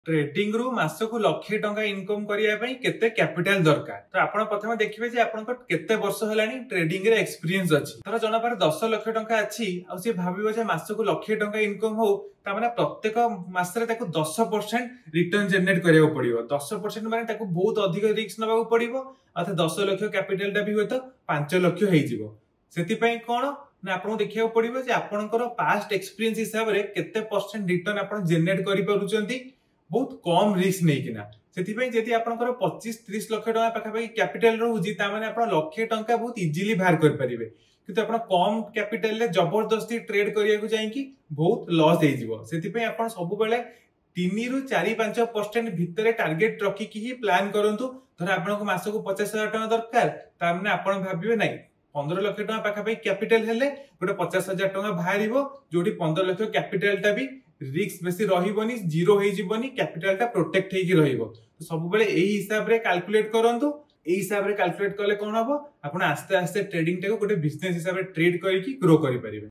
Trading रु मासकु लक्षे टंका income करिया पई केते कैपिटल दरकार। तो आपण प्रथमे देखिबे जे आपनको केते वर्ष हेलानी ट्रेडिंग रे एक्सपीरियंस अछि। तर जना पारे 10 लाख टंका अछि आ से भाबिबो जे मासकु लक्षे टंका इनकम हो ता माने प्रत्येक मासरे ताको 10% रिटर्न जनरेट करिया पड़िबो। 10% माने ताको बहुत अधिक रिस्क नबाकू पड़िबो। अथे 10 लाख कैपिटल टा भी होय तो 5 लाख हेइ जिवो। सेति पई कोन ना आपन देखिया पड़िबो जे आपनकर पास्ट एक्सपीरियंस हिसाब रे केते परसेंट रिटर्न आपन जनरेट करि परुचंती बहुत कम रिस्क नहीं किना। सेति पई जेति आपनकर 25-30 लाख टका पाखापाखि कैपिटल रहउजी ता माने आपन लक्षे टंका बहुत इजीली बाहर कर परिबे। किंतु आपन कम कैपिटल ले जबरदस्ती ट्रेड करिया को जाईकी बहुत लॉस हेइ जिवो। सेति पई आपन सब बेले 3 रु 4-5% भितरे टार्गेट रखी की ही प्लान करंतु। धर आपनको मासको 50,000 टका दरकार ता माने आपन भाबिबे नाही 15 लाख टका पाखापाखि कैपिटल हेले गोटे 50,000 टका बाहरिबो जोटी 15 लाख कैपिटल टा भी रिस्क बेसी रहिबोनी, जीरो हेइ जिवोनी, कैपिटल टा प्रोटेक्ट हेइ की रहिबो। तो सब बेले एही हिसाब रे कैलकुलेट करंतु। एही हिसाब रे कैलकुलेट करले कोन हबो आपण आस्ते आस्ते ट्रेडिंग टाको गोटे बिजनेस हिसाब रे ट्रेड करी की ग्रो करि परिबे।